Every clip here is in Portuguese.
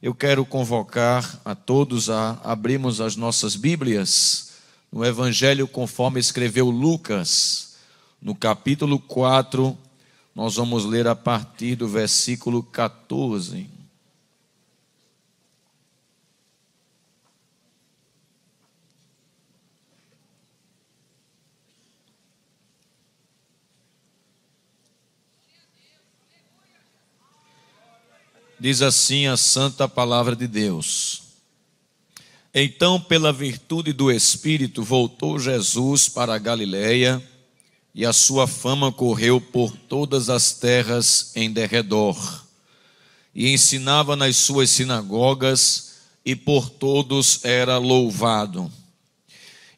Eu quero convocar a todos a abrirmos as nossas Bíblias no Evangelho conforme escreveu Lucas, no capítulo 4, nós vamos ler a partir do versículo 14. Diz assim a santa palavra de Deus. Então, pela virtude do Espírito, voltou Jesus para a Galiléia, e a sua fama correu por todas as terras em derredor. E ensinava nas suas sinagogas, e por todos era louvado.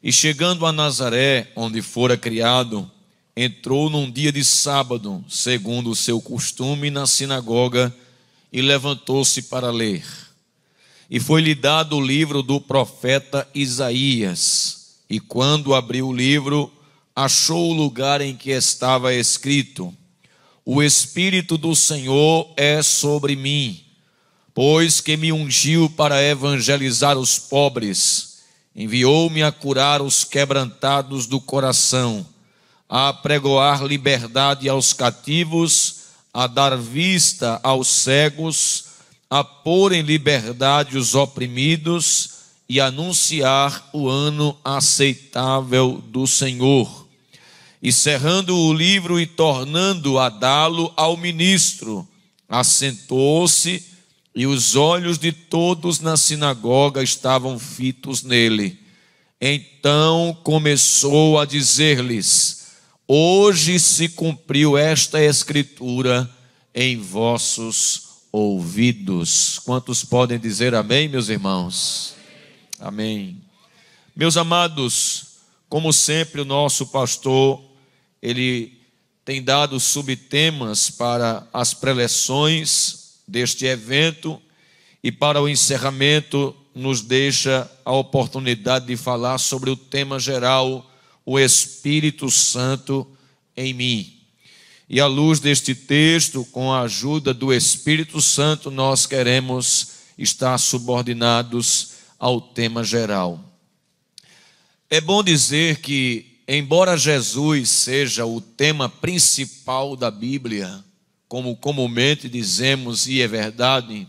E chegando a Nazaré, onde fora criado, entrou num dia de sábado, segundo o seu costume, na sinagoga, e levantou-se para ler. E foi-lhe dado o livro do profeta Isaías. E quando abriu o livro, achou o lugar em que estava escrito: O Espírito do Senhor é sobre mim, pois que me ungiu para evangelizar os pobres, enviou-me a curar os quebrantados do coração, a apregoar liberdade aos cativos, a dar vista aos cegos, a pôr em liberdade os oprimidos e anunciar o ano aceitável do Senhor. E cerrando o livro e tornando a dá-lo ao ministro, assentou-se, e os olhos de todos na sinagoga estavam fitos nele. Então começou a dizer-lhes: Hoje se cumpriu esta escritura em vossos ouvidos. Quantos podem dizer amém, meus irmãos? Amém. Meus amados, como sempre o nosso pastor, ele tem dado subtemas para as preleções deste evento, e para o encerramento nos deixa a oportunidade de falar sobre o tema geral: o Espírito Santo em mim. E à luz deste texto, com a ajuda do Espírito Santo, nós queremos estar subordinados ao tema geral. É bom dizer que, embora Jesus seja o tema principal da Bíblia, como comumente dizemos, e é verdade,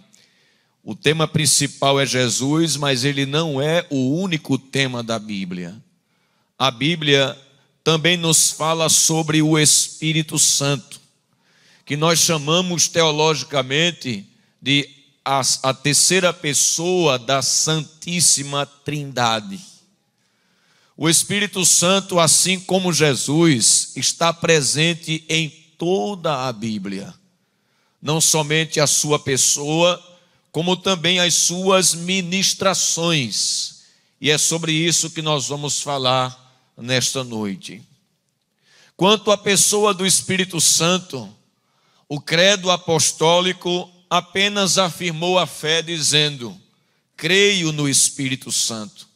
o tema principal é Jesus, mas ele não é o único tema da Bíblia. A Bíblia também nos fala sobre o Espírito Santo, que nós chamamos teologicamente de a terceira pessoa da Santíssima Trindade. O Espírito Santo, assim como Jesus, está presente em toda a Bíblia. Não somente a sua pessoa, como também as suas ministrações. E é sobre isso que nós vamos falar nesta noite. Quanto à pessoa do Espírito Santo, o credo apostólico apenas afirmou a fé dizendo: creio no Espírito Santo.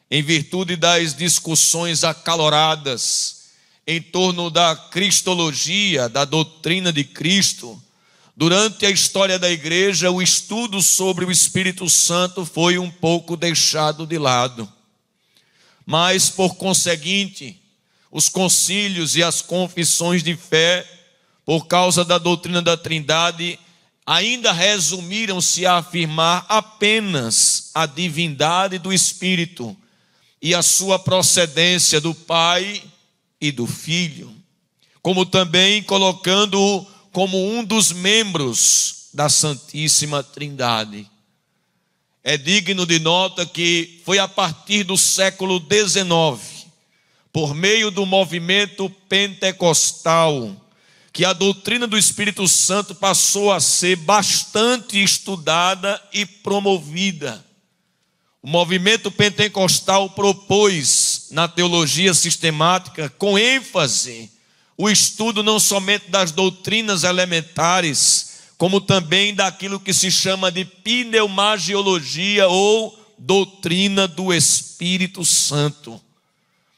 Em virtude das discussões acaloradas em torno da cristologia, da doutrina de Cristo, durante a história da igreja, o estudo sobre o Espírito Santo foi um pouco deixado de lado. Mas, por conseguinte, os concílios e as confissões de fé, por causa da doutrina da Trindade, ainda resumiram-se a afirmar apenas a divindade do Espírito e a sua procedência do Pai e do Filho, como também colocando-o como um dos membros da Santíssima Trindade. É digno de nota que foi a partir do século XIX, por meio do movimento pentecostal, que a doutrina do Espírito Santo passou a ser bastante estudada e promovida. O movimento pentecostal propôs, na teologia sistemática, com ênfase, o estudo não somente das doutrinas elementares, como também daquilo que se chama de pneumagiologia ou doutrina do Espírito Santo.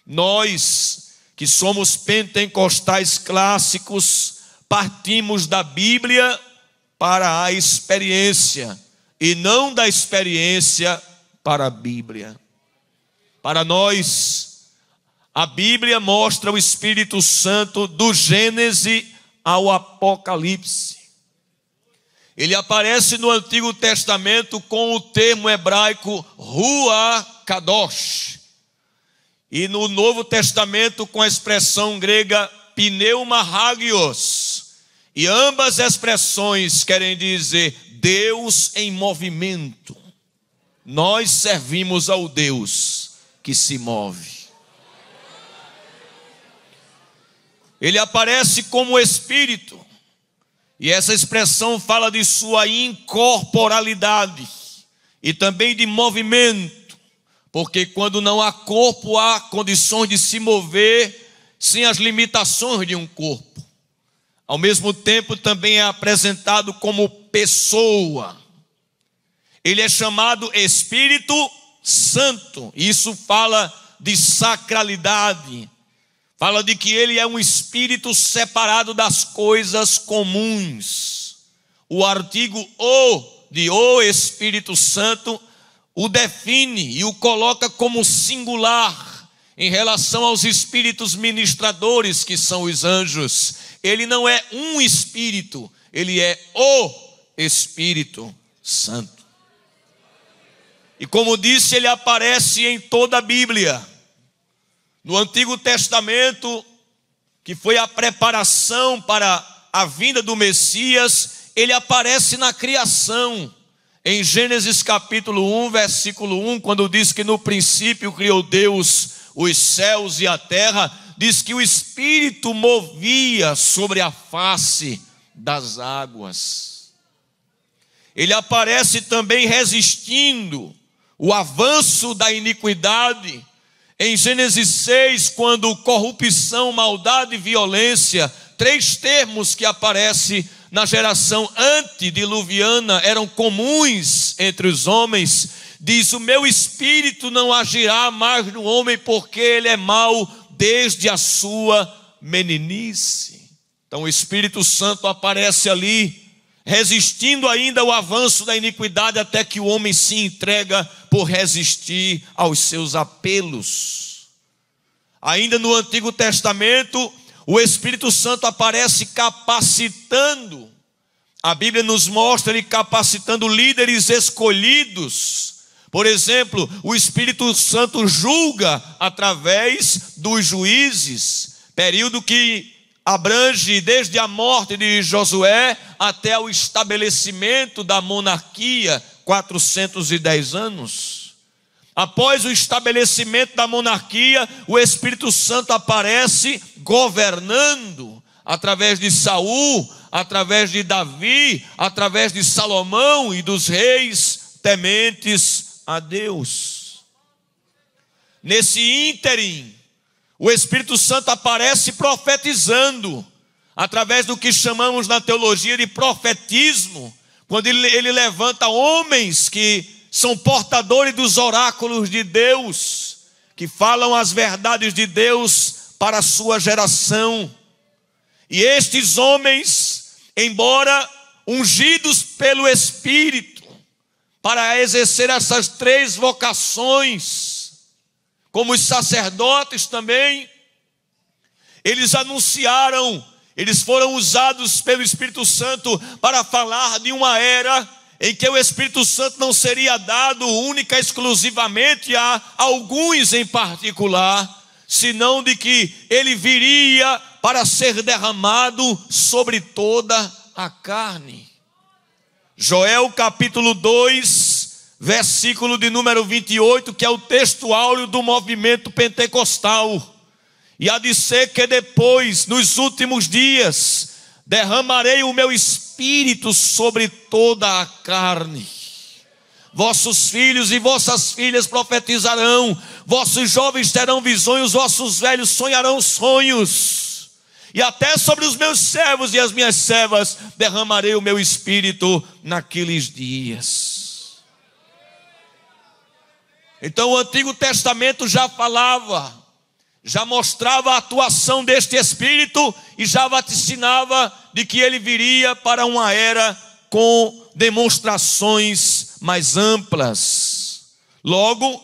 Nós, que somos pentecostais clássicos, partimos da Bíblia para a experiência e não da experiência para a Bíblia. Para nós, a Bíblia mostra o Espírito Santo do Gênesis ao Apocalipse. Ele aparece no Antigo Testamento com o termo hebraico Ruach Kadosh, e no Novo Testamento com a expressão grega Pneuma Hagios. E ambas expressões querem dizer Deus em movimento. Nós servimos ao Deus que se move. Ele aparece como Espírito, e essa expressão fala de sua incorporalidade e também de movimento, porque quando não há corpo, há condições de se mover sem as limitações de um corpo. Ao mesmo tempo, também é apresentado como pessoa. Ele é chamado Espírito Santo. Isso fala de sacralidade. Fala de que ele é um espírito separado das coisas comuns. O artigo O de O Espírito Santo o define e o coloca como singular em relação aos espíritos ministradores, que são os anjos. Ele não é um espírito, ele é o Espírito Santo. E como disse, ele aparece em toda a Bíblia. No Antigo Testamento, que foi a preparação para a vinda do Messias, ele aparece na criação. Em Gênesis capítulo 1, versículo 1, quando diz que no princípio criou Deus os céus e a terra, diz que o Espírito movia sobre a face das águas. Ele aparece também resistindo o avanço da iniquidade. Em Gênesis 6, quando corrupção, maldade e violência, três termos que aparecem na geração antediluviana, eram comuns entre os homens, diz: o meu espírito não agirá mais no homem, porque ele é mau desde a sua meninice. Então o Espírito Santo aparece ali, resistindo ainda ao avanço da iniquidade, até que o homem se entrega por resistir aos seus apelos. Ainda no Antigo Testamento, o Espírito Santo aparece capacitando. A Bíblia nos mostra ele capacitando líderes escolhidos. Por exemplo, o Espírito Santo julga através dos juízes, período que abrange desde a morte de Josué até o estabelecimento da monarquia, 410 anos. Após o estabelecimento da monarquia, o Espírito Santo aparece governando através de Saul, através de Davi, através de Salomão e dos reis tementes a Deus. Nesse ínterim, o Espírito Santo aparece profetizando, através do que chamamos na teologia de profetismo, quando ele levanta homens que são portadores dos oráculos de Deus, que falam as verdades de Deus para a sua geração. E estes homens, embora ungidos pelo Espírito, para exercer essas três vocações, como os sacerdotes também, eles anunciaram, eles foram usados pelo Espírito Santo para falar de uma era em que o Espírito Santo não seria dado única e exclusivamente a alguns em particular, senão de que ele viria para ser derramado sobre toda a carne. Joel capítulo 2, versículo de número 28, que é o texto áureo do movimento pentecostal. E há de ser que depois, nos últimos dias, derramarei o meu espírito sobre toda a carne. Vossos filhos e vossas filhas profetizarão, vossos jovens terão visões, vossos velhos sonharão sonhos. E até sobre os meus servos e as minhas servas derramarei o meu espírito naqueles dias. Então o Antigo Testamento já falava, já mostrava a atuação deste Espírito e já vaticinava de que ele viria para uma era com demonstrações mais amplas. Logo,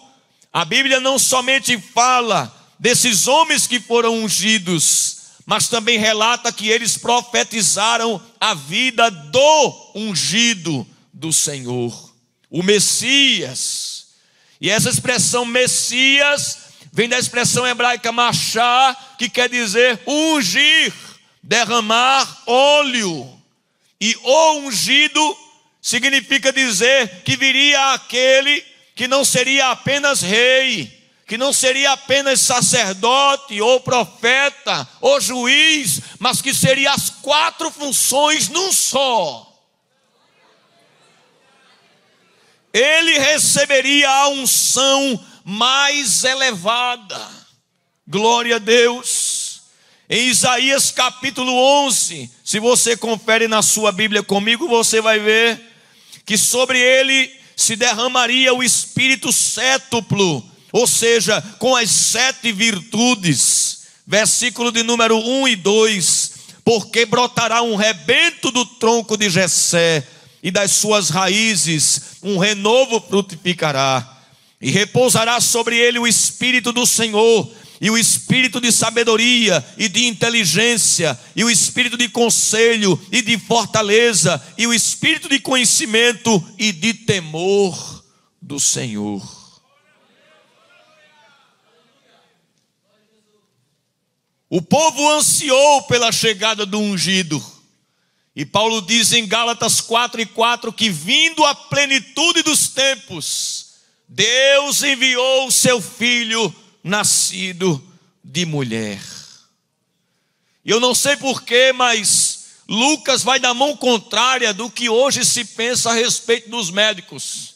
a Bíblia não somente fala desses homens que foram ungidos, mas também relata que eles profetizaram a vida do ungido do Senhor, o Messias. E essa expressão Messias vem da expressão hebraica machá, que quer dizer ungir, derramar óleo. E o ungido significa dizer que viria aquele que não seria apenas rei, que não seria apenas sacerdote ou profeta ou juiz, mas que seria as 4 funções num só. Ele receberia a unção mais elevada. Glória a Deus. Em Isaías capítulo 11, se você confere na sua Bíblia comigo, você vai ver que sobre ele se derramaria o Espírito sétuplo, ou seja, com as 7 virtudes. Versículo de número 1 e 2: porque brotará um rebento do tronco de Jessé, e das suas raízes um renovo frutificará, e repousará sobre ele o Espírito do Senhor, e o Espírito de sabedoria e de inteligência, e o Espírito de conselho e de fortaleza, e o Espírito de conhecimento e de temor do Senhor. O povo ansiou pela chegada do ungido. E Paulo diz em Gálatas 4:4 que, vindo a plenitude dos tempos, Deus enviou o seu Filho nascido de mulher. E eu não sei porquê, mas Lucas vai na mão contrária do que hoje se pensa a respeito dos médicos.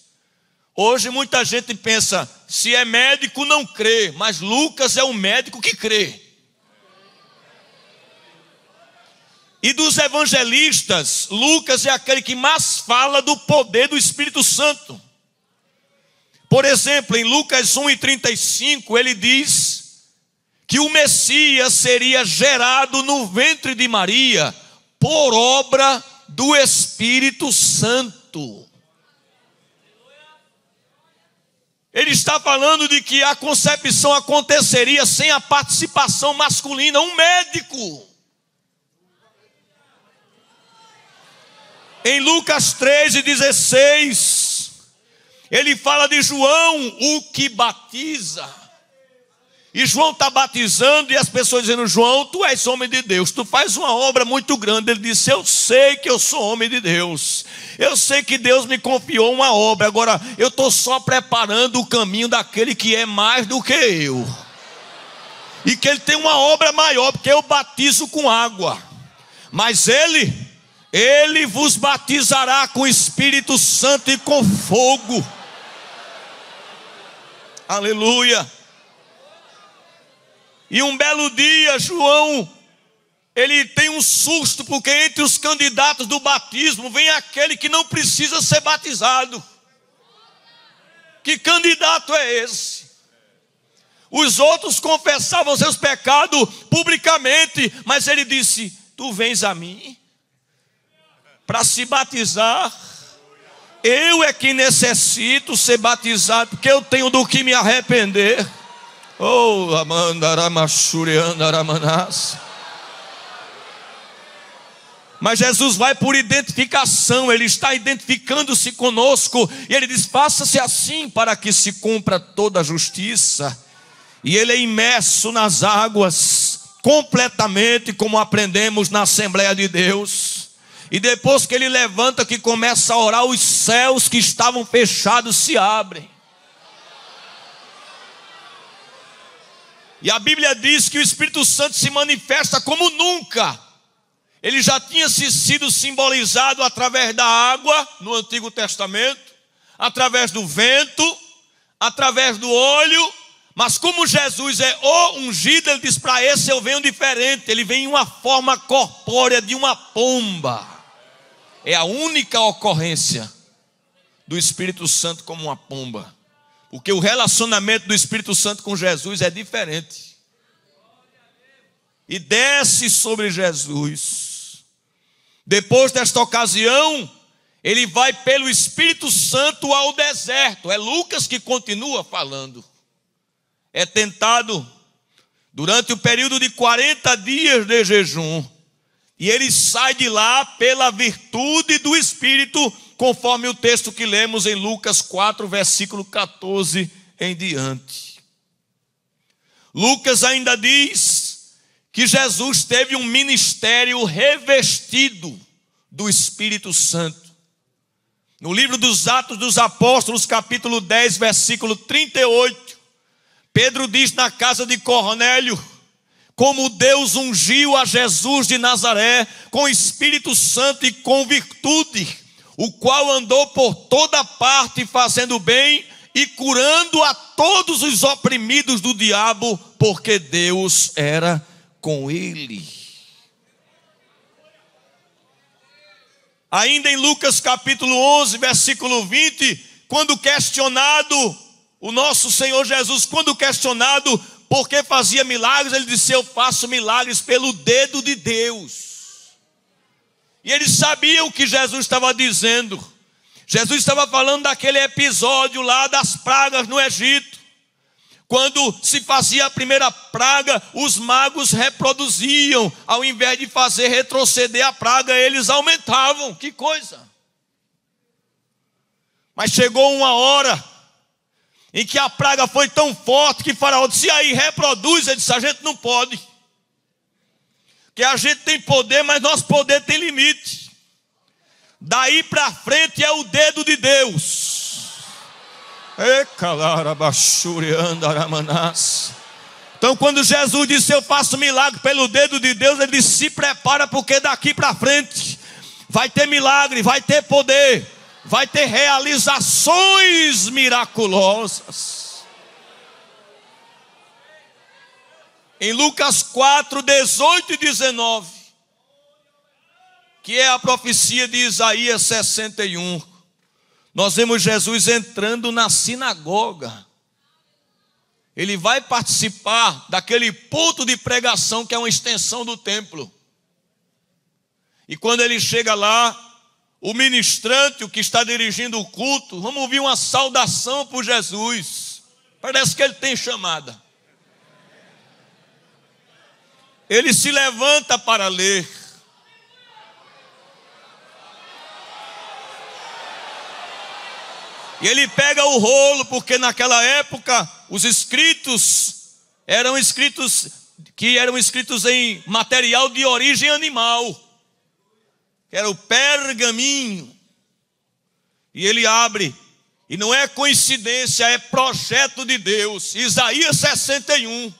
Hoje muita gente pensa, se é médico não crê, mas Lucas é um médico que crê. E dos evangelistas, Lucas é aquele que mais fala do poder do Espírito Santo. Por exemplo, em Lucas 1:35, ele diz que o Messias seria gerado no ventre de Maria por obra do Espírito Santo. Ele está falando de que a concepção aconteceria sem a participação masculina, um médico. Em Lucas 13:16, ele fala de João, o que batiza. E João está batizando e as pessoas dizendo, João, tu és homem de Deus, tu faz uma obra muito grande. Ele disse, eu sei que eu sou homem de Deus, eu sei que Deus me confiou uma obra, agora eu estou só preparando o caminho daquele que é mais do que eu. E que ele tem uma obra maior, porque eu batizo com água, mas ele vos batizará com o Espírito Santo e com fogo. Aleluia. E um belo dia, João, ele tem um susto, porque entre os candidatos do batismo vem aquele que não precisa ser batizado. Que candidato é esse? Os outros confessavam seus pecados publicamente, mas ele disse, tu vens a mim para se batizar? Eu é que necessito ser batizado, porque eu tenho do que me arrepender. Oh, mas Jesus vai por identificação, ele está identificando-se conosco, e ele diz, faça-se assim para que se cumpra toda a justiça. E ele é imerso nas águas completamente, como aprendemos na Assembleia de Deus. E depois que ele levanta, que começa a orar, os céus que estavam fechados se abrem. E a Bíblia diz que o Espírito Santo se manifesta como nunca. Ele já tinha sido simbolizado através da água no Antigo Testamento, através do vento, através do óleo. Mas como Jesus é o ungido, ele diz, para esse eu venho diferente. Ele vem em uma forma corpórea de uma pomba. É a única ocorrência do Espírito Santo como uma pomba. Porque o relacionamento do Espírito Santo com Jesus é diferente. E desce sobre Jesus. Depois desta ocasião, ele vai pelo Espírito Santo ao deserto. É Lucas que continua falando. É tentado durante o período de 40 dias de jejum. E ele sai de lá pela virtude do Espírito, conforme o texto que lemos em Lucas 4, versículo 14 em diante. Lucas ainda diz que Jesus teve um ministério revestido do Espírito Santo. No livro dos Atos dos Apóstolos, capítulo 10, versículo 38, Pedro diz na casa de Cornélio, como Deus ungiu a Jesus de Nazaré com Espírito Santo e com virtude, o qual andou por toda parte fazendo bem e curando a todos os oprimidos do diabo, porque Deus era com ele. Ainda em Lucas capítulo 11, versículo 20, quando questionado, o nosso Senhor Jesus, quando questionado por que fazia milagres, ele disse: eu faço milagres pelo dedo de Deus. E eles sabiam o que Jesus estava dizendo. Jesus estava falando daquele episódio lá das pragas no Egito. Quando se fazia a primeira praga, os magos reproduziam. Ao invés de fazer retroceder a praga, eles aumentavam. Que coisa! Mas chegou uma hora em que a praga foi tão forte que Faraó disse: aí, reproduz. Ele disse: a gente não pode. Que a gente tem poder, mas nosso poder tem limite. Daí para frente é o dedo de Deus. Então quando Jesus disse: eu faço milagre pelo dedo de Deus, ele disse: se prepara, porque daqui para frente vai ter milagre, vai ter poder, vai ter realizações miraculosas. Em Lucas 4, 18 e 19, que é a profecia de Isaías 61, nós vemos Jesus entrando na sinagoga. Ele vai participar daquele culto de pregação que é uma extensão do templo. E quando ele chega lá, o ministrante, o que está dirigindo o culto, vamos ouvir uma saudação por Jesus. Parece que ele tem chamada. Ele se levanta para ler. E ele pega o rolo, porque naquela época os escritos eram escritos em material de origem animal, que era o pergaminho. E ele abre, e não é coincidência, é projeto de Deus. Isaías 61.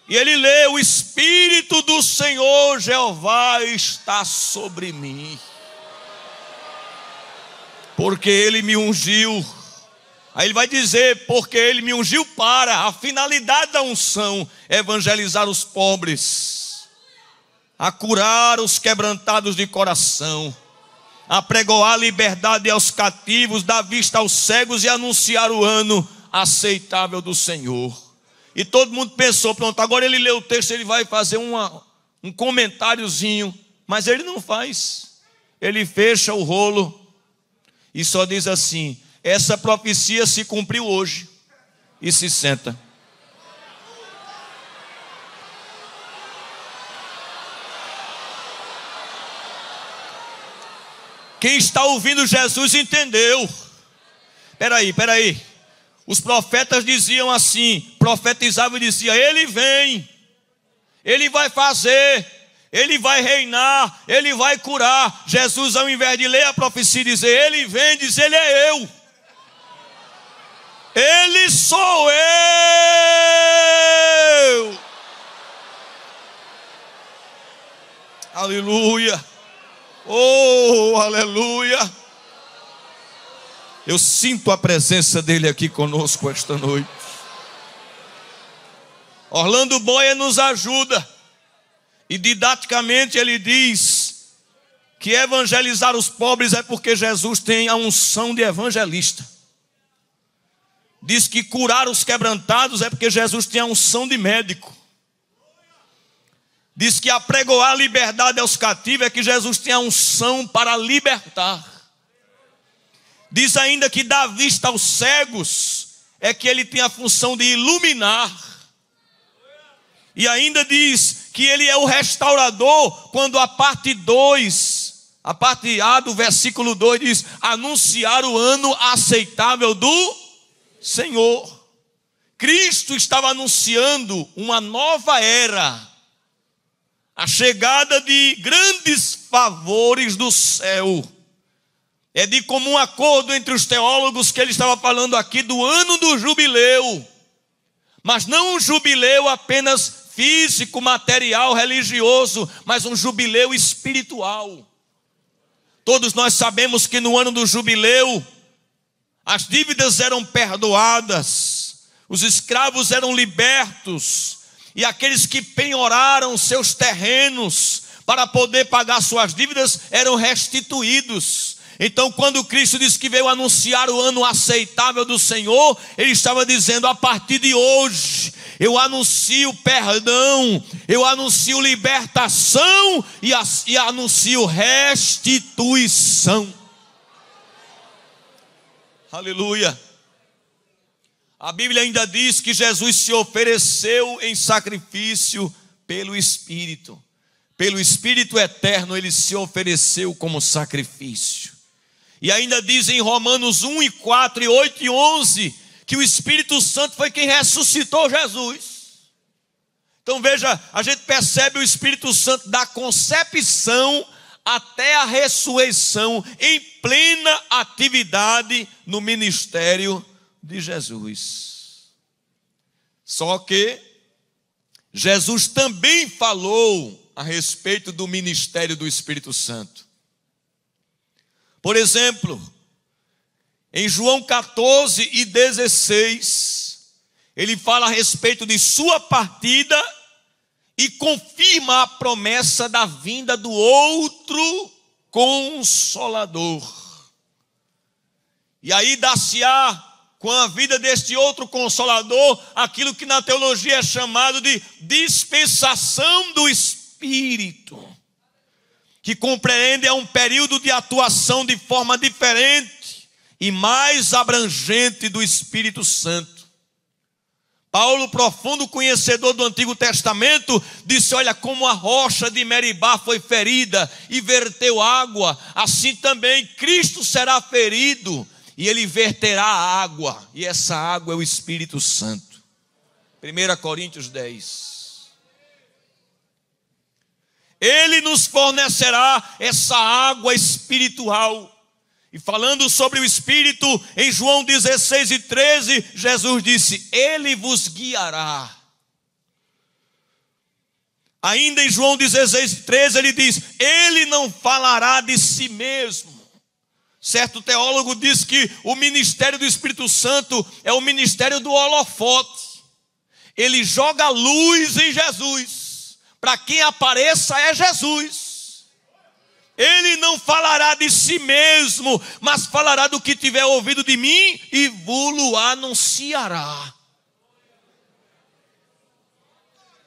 E ele lê: o Espírito do Senhor Jeová está sobre mim, porque ele me ungiu. Aí ele vai dizer: porque ele me ungiu para, a finalidade da unção, evangelizar os pobres, a curar os quebrantados de coração, a pregoar liberdade aos cativos, dar vista aos cegos e anunciar o ano aceitável do Senhor. E todo mundo pensou: pronto, agora ele lê o texto, ele vai fazer um comentáriozinho. Mas ele não faz. Ele fecha o rolo e só diz assim: essa profecia se cumpriu hoje. E se senta. Quem está ouvindo Jesus entendeu. Peraí. Os profetas diziam assim, profetizavam e diziam: ele vem, ele vai fazer, ele vai reinar, ele vai curar. Jesus, ao invés de ler a profecia e dizer ele vem, diz: ele é eu. Ele sou eu. Aleluia. Oh, aleluia. Eu sinto a presença dele aqui conosco esta noite. Orlando Boyer nos ajuda. E didaticamente ele diz que evangelizar os pobres é porque Jesus tem a unção de evangelista. Diz que curar os quebrantados é porque Jesus tem a unção de médico. diz que apregoar a liberdade aos cativos é que Jesus tem a unção para libertar. Diz ainda que dar vista aos cegos é que ele tem a função de iluminar. E ainda diz que ele é o restaurador, quando a parte 2, a parte A do versículo 2 diz: anunciar o ano aceitável do Senhor. Cristo estava anunciando uma nova era, a chegada de grandes favores do céu. É de comum acordo entre os teólogos que ele estava falando aqui do ano do jubileu, mas não um jubileu apenas físico, material, religioso, mas um jubileu espiritual. Todos nós sabemos que no ano do jubileu as dívidas eram perdoadas, os escravos eram libertos, e aqueles que penhoraram seus terrenos para poder pagar suas dívidas eram restituídos. Então, quando Cristo disse que veio anunciar o ano aceitável do Senhor, ele estava dizendo: a partir de hoje eu anuncio perdão, eu anuncio libertação e anuncio restituição. Aleluia. A Bíblia ainda diz que Jesus se ofereceu em sacrifício pelo Espírito eterno, ele se ofereceu como sacrifício. E ainda diz em Romanos 1:4 e 8 e 11 que o Espírito Santo foi quem ressuscitou Jesus. Então veja, a gente percebe o Espírito Santo da concepção até a ressurreição, em plena atividade no ministério de Jesus. Só que Jesus também falou a respeito do ministério do Espírito Santo. Por exemplo, em João 14:16, ele fala a respeito de sua partida e confirma a promessa da vinda do outro Consolador. E aí dá-se-á com a vida deste outro Consolador aquilo que na teologia é chamado de dispensação do Espírito, que compreende um período de atuação de forma diferente e mais abrangente do Espírito Santo. Paulo, profundo conhecedor do Antigo Testamento, disse: olha, como a rocha de Meribá foi ferida e verteu água, assim também Cristo será ferido e ele verterá água, e essa água é o Espírito Santo. 1 Coríntios 10. Ele nos fornecerá essa água espiritual. E falando sobre o Espírito, em João 16:13, Jesus disse: ele vos guiará. Ainda em João 16:13 ele diz: ele não falará de si mesmo. Certo teólogo diz que o ministério do Espírito Santo é o ministério do holofote. Ele joga luz em Jesus. Para quem apareça é Jesus. Ele não falará de si mesmo, mas falará do que tiver ouvido de mim e vos-lo anunciará.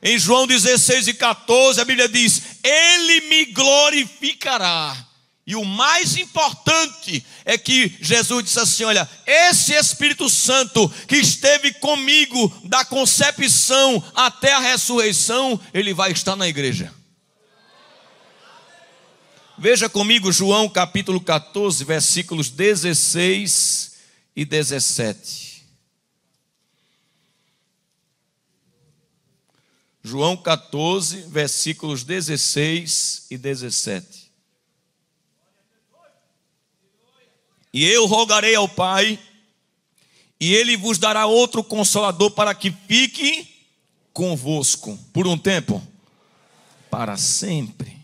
Em João 16:14 a Bíblia diz: ele me glorificará. E o mais importante é que Jesus disse assim: olha, esse Espírito Santo que esteve comigo da concepção até a ressurreição, ele vai estar na igreja. Veja comigo João capítulo 14, versículos 16 e 17. João 14, versículos 16 e 17. E eu rogarei ao Pai, e Ele vos dará outro Consolador para que fique convosco. Por um tempo? Para sempre.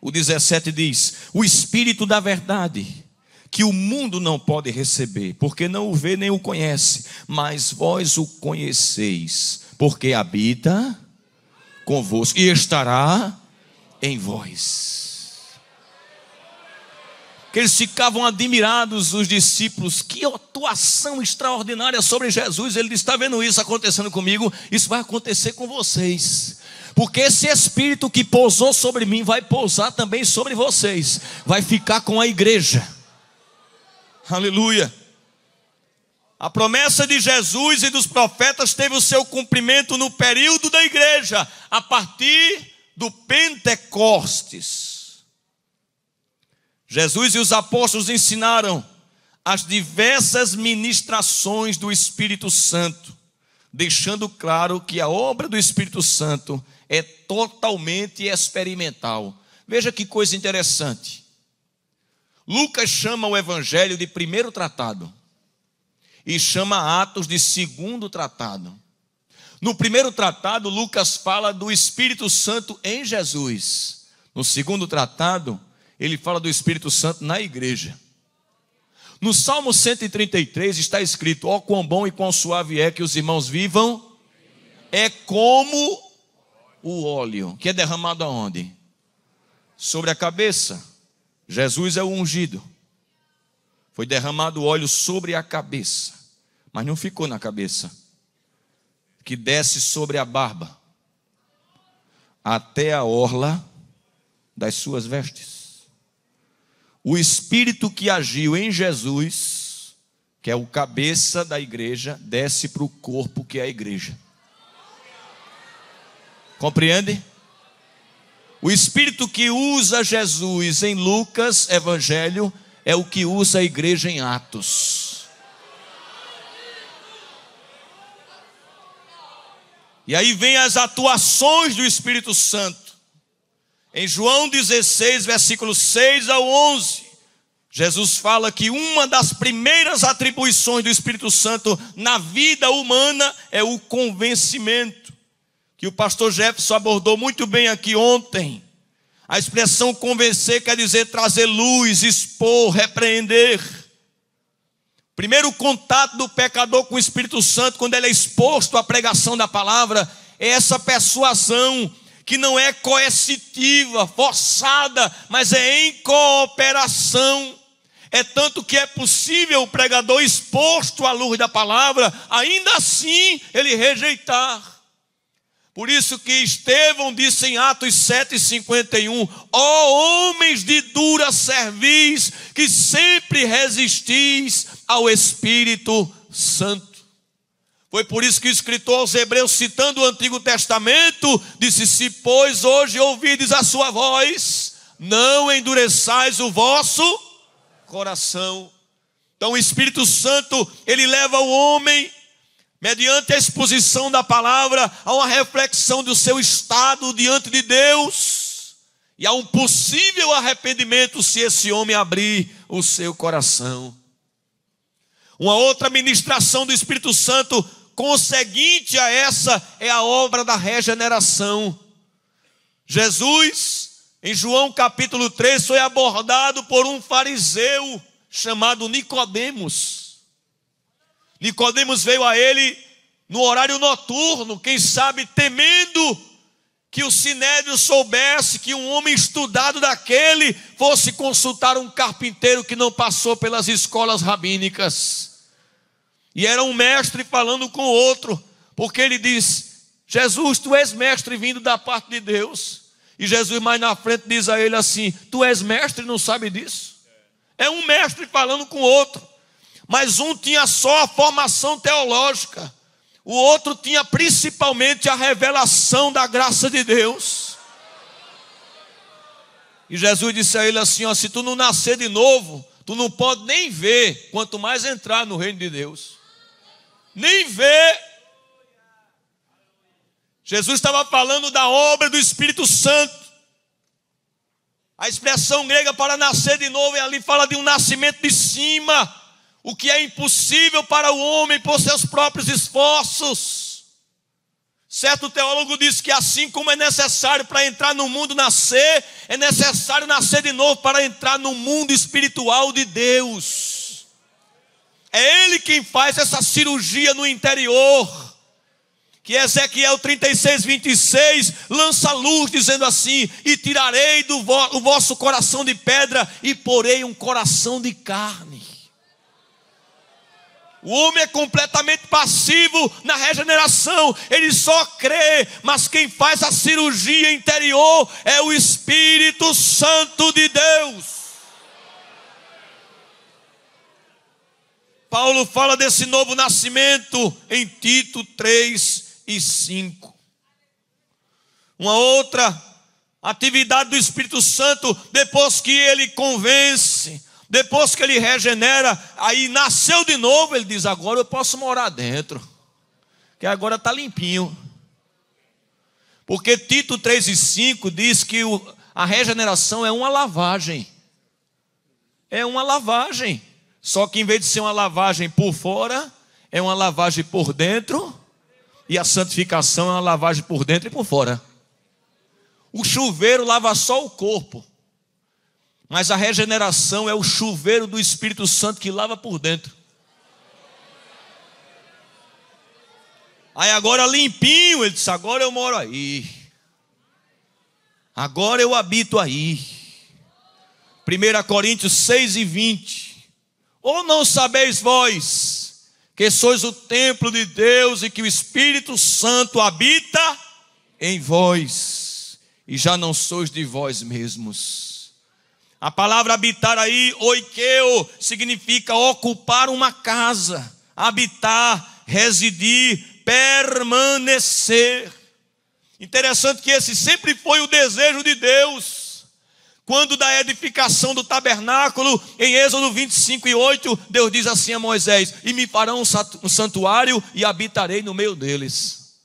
O 17 diz: o Espírito da verdade, que o mundo não pode receber, porque não o vê nem o conhece, mas vós o conheceis, porque habita convosco e estará em vós. Que eles ficavam admirados, os discípulos, que atuação extraordinária sobre Jesus. Ele disse: está vendo isso acontecendo comigo? Isso vai acontecer com vocês, Porque esse Espírito que pousou sobre mim vai pousar também sobre vocês, vai ficar com a igreja. Aleluia. A promessa de Jesus e dos profetas teve o seu cumprimento no período da igreja, a partir do Pentecostes. Jesus e os apóstolos ensinaram as diversas ministrações do Espírito Santo, deixando claro que a obra do Espírito Santo é totalmente experimental. Veja que coisa interessante. Lucas chama o Evangelho de primeiro tratado e chama Atos de segundo tratado. No primeiro tratado, Lucas fala do Espírito Santo em Jesus. No segundo tratado, ele fala do Espírito Santo na igreja. No Salmo 133 está escrito: ó, quão bom e quão suave é que os irmãos vivam. É como o óleo, que é derramado aonde? Sobre a cabeça. Jesus é o ungido. Foi derramado o óleo sobre a cabeça, mas não ficou na cabeça, que desce sobre a barba, até a orla das suas vestes. O Espírito que agiu em Jesus, que é o cabeça da igreja, desce para o corpo que é a igreja. Compreende? O Espírito que usa Jesus em Lucas, Evangelho, é o que usa a igreja em Atos. E aí vem as atuações do Espírito Santo. Em João 16, versículos 6 ao 11, Jesus fala que uma das primeiras atribuições do Espírito Santo na vida humana é o convencimento, que o pastor Jefferson abordou muito bem aqui ontem. A expressão convencer quer dizer trazer luz, expor, repreender. Primeiro contato do pecador com o Espírito Santo, quando ele é exposto à pregação da palavra, é essa persuasão que não é coercitiva, forçada, mas é em cooperação. É tanto que é possível o pregador exposto à luz da palavra, ainda assim ele rejeitar. Por isso que Estevão disse em Atos 7,51: ó homens de dura cerviz, que sempre resistis ao Espírito Santo. Foi por isso que o escritor aos Hebreus, citando o Antigo Testamento, disse: se pois hoje ouvides a sua voz, não endureçais o vosso coração. Então o Espírito Santo, ele leva o homem, mediante a exposição da palavra, a uma reflexão do seu estado diante de Deus, e a um possível arrependimento se esse homem abrir o seu coração. Uma outra ministração do Espírito Santo conseguinte a essa é a obra da regeneração. Jesus, em João capítulo 3, foi abordado por um fariseu chamado Nicodemos. Nicodemos veio a ele no horário noturno, quem sabe temendo que o sinédrio soubesse que um homem estudado daquele fosse consultar um carpinteiro que não passou pelas escolas rabínicas. E era um mestre falando com o outro, porque ele diz: Jesus, tu és mestre vindo da parte de Deus. E Jesus mais na frente diz a ele assim: tu és mestre e não sabe disso? É um mestre falando com o outro. Mas um tinha só a formação teológica, o outro tinha principalmente a revelação da graça de Deus. E Jesus disse a ele assim: ó, se tu não nascer de novo, tu não pode nem ver, quanto mais entrar no reino de Deus. Nem ver. Jesus estava falando da obra do Espírito Santo. A expressão grega para nascer de novo, ali fala de um nascimento de cima, o que é impossível para o homem por seus próprios esforços. Certo teólogo disse que assim como é necessário para entrar no mundo nascer, é necessário nascer de novo para entrar no mundo espiritual de Deus. É Ele quem faz essa cirurgia no interior, que Ezequiel 36, 26 lança luz dizendo assim: e tirarei o vosso coração de pedra e porei um coração de carne. O homem é completamente passivo na regeneração, ele só crê, mas quem faz a cirurgia interior é o Espírito Santo de Deus. Paulo fala desse novo nascimento em Tito 3:5. Uma outra atividade do Espírito Santo, depois que ele convence, depois que ele regenera, aí nasceu de novo, ele diz: agora eu posso morar dentro, que agora está limpinho. Porque Tito 3:5 diz que a regeneração é uma lavagem. É uma lavagem. Só que em vez de ser uma lavagem por fora, é uma lavagem por dentro. E a santificação é uma lavagem por dentro e por fora. O chuveiro lava só o corpo, mas a regeneração é o chuveiro do Espírito Santo que lava por dentro. Aí agora limpinho, ele disse: agora eu moro aí, agora eu habito aí. 1 Coríntios 6:20. Ou não sabeis vós que sois o templo de Deus e que o Espírito Santo habita em vós, e já não sois de vós mesmos? A palavra habitar aí, oikeo, significa ocupar uma casa, habitar, residir, permanecer. Interessante que esse sempre foi o desejo de Deus. Quando da edificação do tabernáculo, em Êxodo 25:8, Deus diz assim a Moisés: e me farão um santuário e habitarei no meio deles.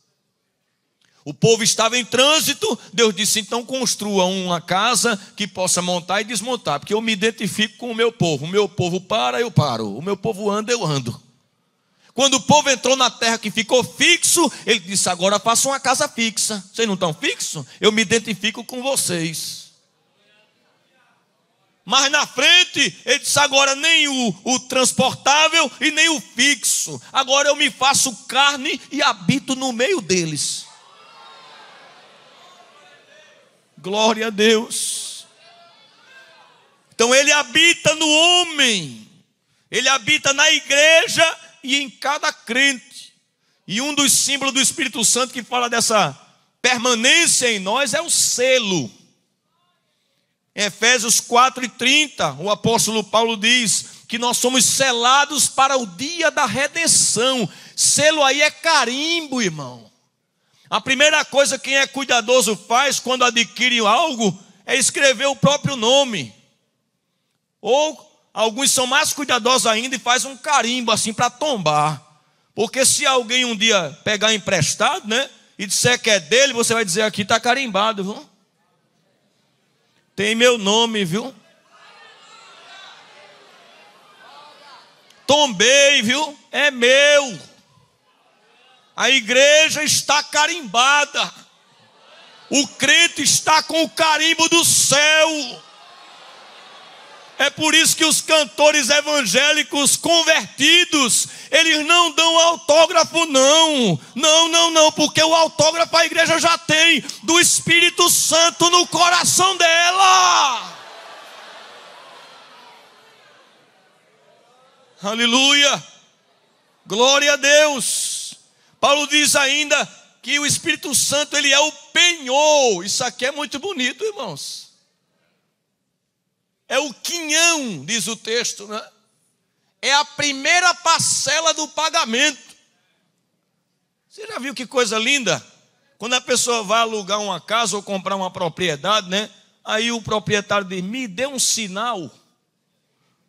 O povo estava em trânsito, Deus disse: então construa uma casa que possa montar e desmontar, porque eu me identifico com o meu povo para, eu paro, o meu povo anda, eu ando. Quando o povo entrou na terra que ficou fixo, ele disse: agora faça uma casa fixa. Vocês não estão fixos? Eu me identifico com vocês. Mas na frente, ele disse: agora nem o transportável e nem o fixo. Agora eu me faço carne e habito no meio deles. Glória a Deus. Então ele habita no homem, ele habita na igreja e em cada crente. E um dos símbolos do Espírito Santo que fala dessa permanência em nós é o selo. Em Efésios 4:30, o apóstolo Paulo diz que nós somos selados para o dia da redenção. Selo aí é carimbo, irmão. A primeira coisa que quem é cuidadoso faz quando adquire algo é escrever o próprio nome. Ou alguns são mais cuidadosos ainda e faz um carimbo assim para tombar. Porque se alguém um dia pegar emprestado, né, e disser que é dele, você vai dizer: aqui está carimbado, viu? Tem meu nome, viu? Tombei, viu? É meu. A igreja está carimbada. O crente está com o carimbo do céu. É por isso que os cantores evangélicos convertidos, eles não dão autógrafo não, porque o autógrafo a igreja já tem, do Espírito Santo no coração dela. Aleluia, glória a Deus. Paulo diz ainda que o Espírito Santo, ele é o penhor. Isso aqui é muito bonito, irmãos. É o quinhão, diz o texto, né? É a primeira parcela do pagamento. Você já viu que coisa linda? Quando a pessoa vai alugar uma casa ou comprar uma propriedade, né? Aí o proprietário diz: me dê um sinal.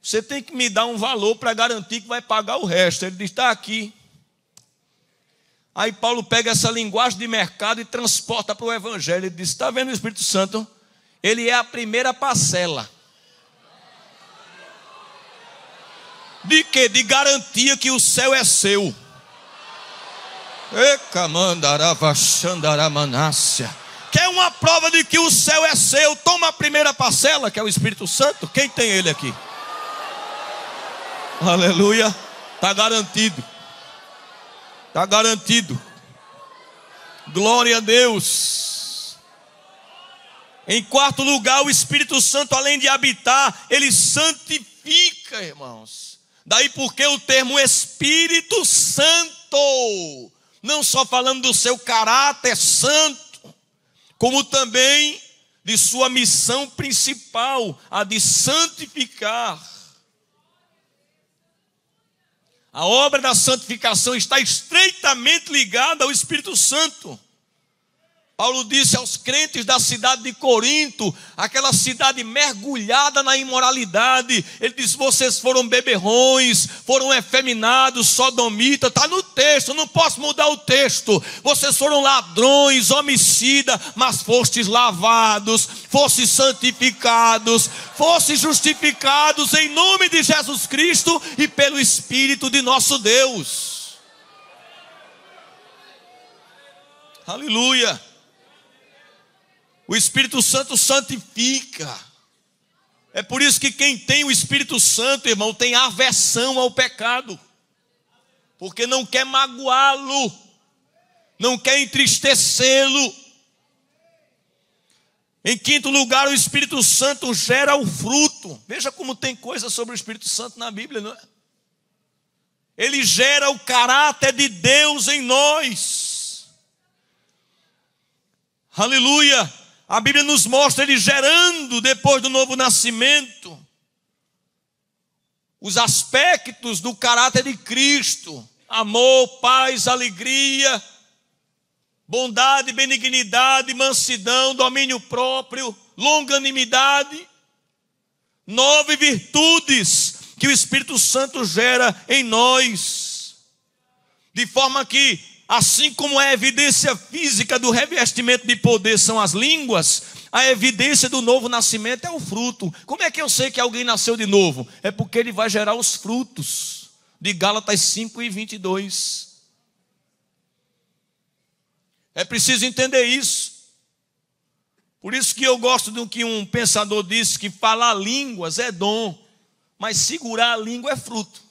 Você tem que me dar um valor para garantir que vai pagar o resto. Ele diz: está aqui. Aí Paulo pega essa linguagem de mercado e transporta para o evangelho. Ele diz: está vendo o Espírito Santo? Ele é a primeira parcela. De quê? De garantia que o céu é seu. Quer uma prova de que o céu é seu? Toma a primeira parcela, que é o Espírito Santo. Quem tem ele aqui? Aleluia. Está garantido. Está garantido. Glória a Deus. Em quarto lugar, o Espírito Santo, além de habitar, ele santifica, irmãos. Daí porque o termo Espírito Santo, não só falando do seu caráter santo, como também de sua missão principal, a de santificar. A obra da santificação está estreitamente ligada ao Espírito Santo. Paulo disse aos crentes da cidade de Corinto, aquela cidade mergulhada na imoralidade, ele disse: vocês foram beberrões, foram efeminados, sodomitas, está no texto, eu não posso mudar o texto. Vocês foram ladrões, homicidas, mas fostes lavados, fostes santificados, fostes justificados em nome de Jesus Cristo e pelo Espírito de nosso Deus. Aleluia. O Espírito Santo santifica. É por isso que quem tem o Espírito Santo, irmão, tem aversão ao pecado, porque não quer magoá-lo, não quer entristecê-lo. Em quinto lugar, o Espírito Santo gera o fruto. Veja como tem coisa sobre o Espírito Santo na Bíblia, não é? Ele gera o caráter de Deus em nós. Aleluia. A Bíblia nos mostra ele gerando, depois do novo nascimento, os aspectos do caráter de Cristo: amor, paz, alegria, bondade, benignidade, mansidão, domínio próprio, longanimidade, 9 virtudes que o Espírito Santo gera em nós, de forma que, assim como a evidência física do revestimento de poder são as línguas, a evidência do novo nascimento é o fruto. Como é que eu sei que alguém nasceu de novo? É porque ele vai gerar os frutos, de Gálatas 5:22. É preciso entender isso. Por isso que eu gosto do que um pensador disse, que falar línguas é dom, mas segurar a língua é fruto.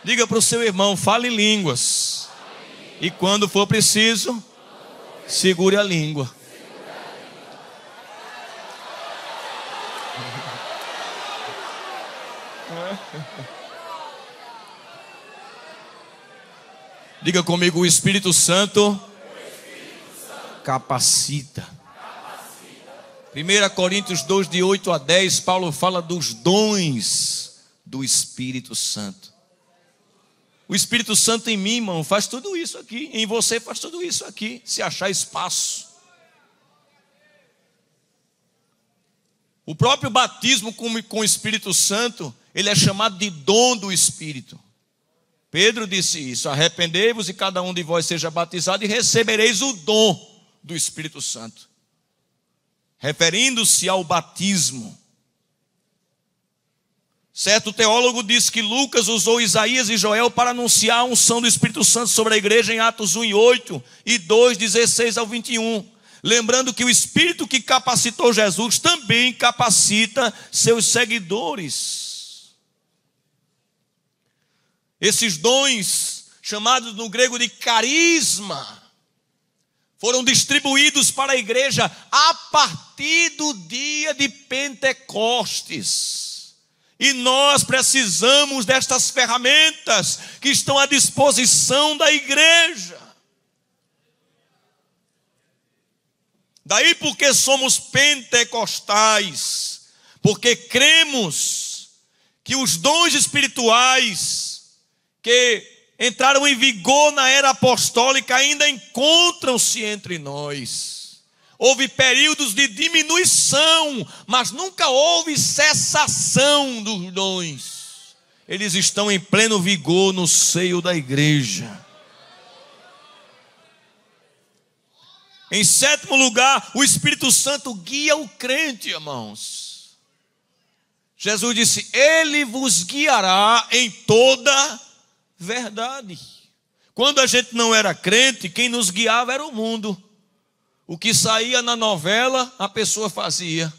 Diga para o seu irmão: fale línguas. E quando for preciso, segure a língua. Diga comigo: o Espírito Santo capacita. 1 Coríntios 2, de 8 a 10, Paulo fala dos dons do Espírito Santo. O Espírito Santo em mim, irmão, faz tudo isso aqui. Em você faz tudo isso aqui, se achar espaço. O próprio batismo com o Espírito Santo, ele é chamado de dom do Espírito. Pedro disse isso: arrependei-vos e cada um de vós seja batizado e recebereis o dom do Espírito Santo. Referindo-se ao batismo. Certo teólogo disse que Lucas usou Isaías e Joel para anunciar a unção do Espírito Santo sobre a igreja em Atos 1:8 e 2:16 ao 21. Lembrando que o Espírito que capacitou Jesus também capacita seus seguidores. Esses dons, chamados no grego de carisma, foram distribuídos para a igreja a partir do dia de Pentecostes. E nós precisamos destas ferramentas que estão à disposição da igreja. Daí porque somos pentecostais, porque cremos que os dons espirituais que entraram em vigor na era apostólica ainda encontram-se entre nós. Houve períodos de diminuição, mas nunca houve cessação dos dons. Eles estão em pleno vigor no seio da igreja. Em sétimo lugar, o Espírito Santo guia o crente, irmãos. Jesus disse: Ele vos guiará em toda verdade. Quando a gente não era crente, quem nos guiava era o mundo. O que saía na novela, a pessoa fazia.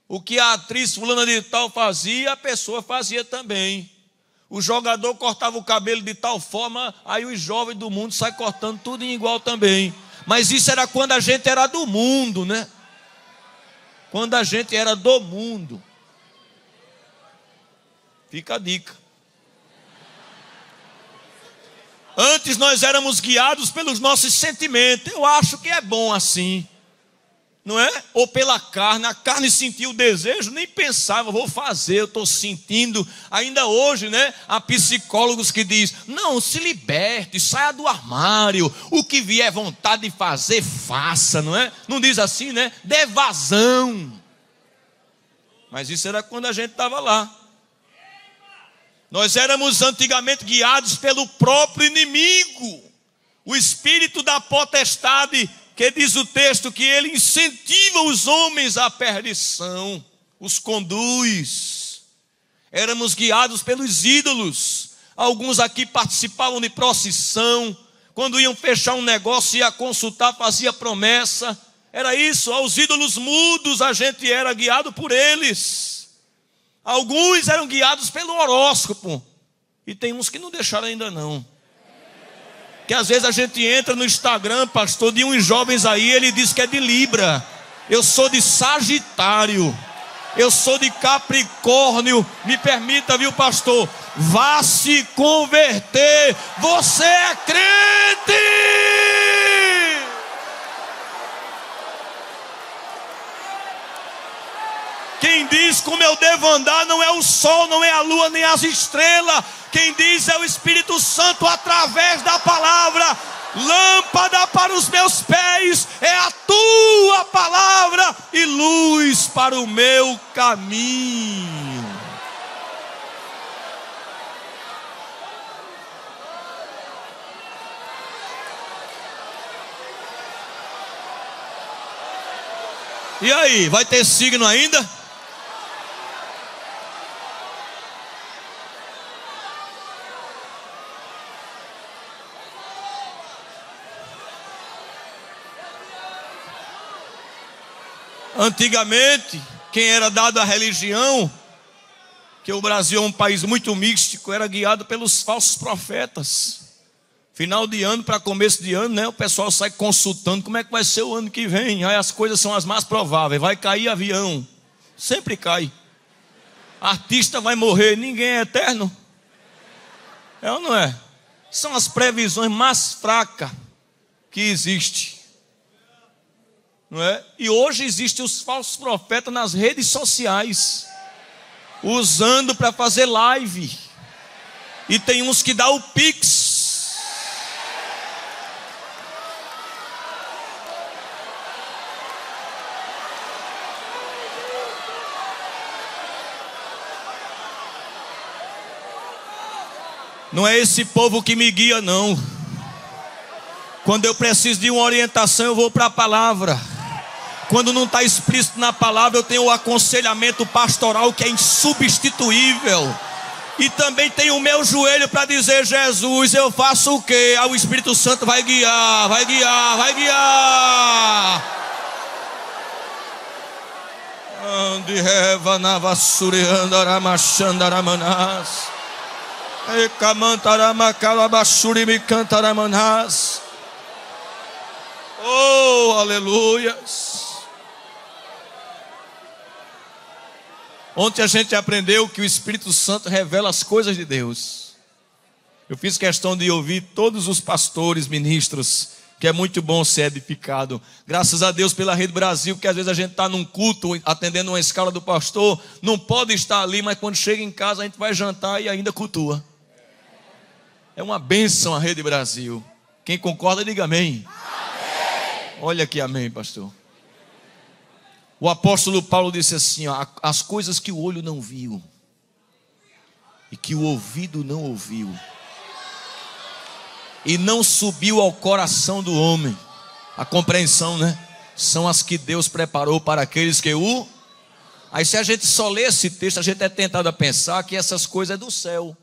O que a atriz fulana de tal fazia, a pessoa fazia também. O jogador cortava o cabelo de tal forma, aí os jovens do mundo saem cortando tudo em igual também. Mas isso era quando a gente era do mundo, né? Quando a gente era do mundo. Fica a dica. Antes nós éramos guiados pelos nossos sentimentos. Eu acho que é bom assim. Não é? Ou pela carne. A carne sentiu o desejo, nem pensava, vou fazer, eu estou sentindo. Ainda hoje, né? Há psicólogos que dizem, não, se liberte, saia do armário. O que vier vontade de fazer, faça, não é? Não diz assim, né? Dê vazão. Mas isso era quando a gente estava lá. Nós éramos antigamente guiados pelo próprio inimigo. O espírito da potestade, que diz o texto que ele incentiva os homens à perdição, os conduz. Éramos guiados pelos ídolos. Alguns aqui participavam de procissão. Quando iam fechar um negócio, ia consultar, fazia promessa. Era isso, aos ídolos mudos a gente era guiado por eles. Alguns eram guiados pelo horóscopo. E tem uns que não deixaram ainda não. Que às vezes a gente entra no Instagram, pastor, de uns jovens aí, ele diz que é de Libra. Eu sou de Sagitário. Eu sou de Capricórnio. Me permita, viu, pastor? Vá se converter. Você é crente. Quem diz como eu devo andar não é o sol, não é a lua, nem as estrelas. Quem diz é o Espírito Santo através da palavra. Lâmpada para os meus pés é a tua palavra e luz para o meu caminho. E aí, vai ter signo ainda? Antigamente, quem era dado à religião, que o Brasil é um país muito místico, era guiado pelos falsos profetas. Final de ano para começo de ano, né? O pessoal sai consultando como é que vai ser o ano que vem. Aí as coisas são as mais prováveis. Vai cair avião. Sempre cai. Artista vai morrer. Ninguém é eterno. É ou não é? São as previsões mais fracas que existem. Não é? E hoje existem os falsos profetas nas redes sociais, usando para fazer live. E tem uns que dá o Pix. Não é esse povo que me guia, não. Quando eu preciso de uma orientação, eu vou para a palavra. Quando não está explícito na palavra, eu tenho o aconselhamento pastoral, que é insubstituível. E também tenho o meu joelho para dizer, Jesus, eu faço o quê? Ah, o Espírito Santo vai guiar, vai guiar, vai guiar. Ande reva na vassuri andaramachandaramanás. E camantaramacalabachuri me cantaramanás. Oh, aleluias. Ontem a gente aprendeu que o Espírito Santo revela as coisas de Deus. Eu fiz questão de ouvir todos os pastores, ministros, que é muito bom ser edificado. Graças a Deus pela Rede Brasil, que às vezes a gente está num culto, atendendo uma escala do pastor, não pode estar ali, mas quando chega em casa a gente vai jantar e ainda cultua. É uma bênção a Rede Brasil. Quem concorda, diga amém. Amém. Olha aqui, amém, pastor. O apóstolo Paulo disse assim, ó, as coisas que o olho não viu e que o ouvido não ouviu e não subiu ao coração do homem, a compreensão, né? São as que Deus preparou para aqueles que o... Aí se a gente só lê esse texto, a gente é tentado a pensar que essas coisas é do céu,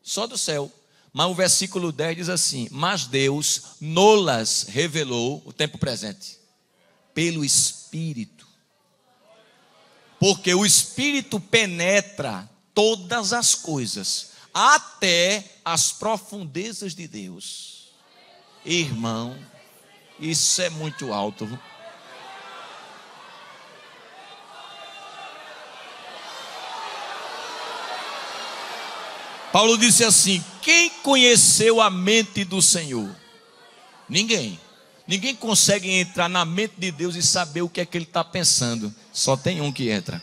só do céu. Mas o versículo 10 diz assim, mas Deus nolas revelou, o tempo presente, pelo Espírito. Porque o Espírito penetra todas as coisas, até as profundezas de Deus. Irmão, isso é muito alto. Paulo disse assim: quem conheceu a mente do Senhor? Ninguém. Ninguém consegue entrar na mente de Deus e saber o que é que Ele está pensando. Só tem um que entra: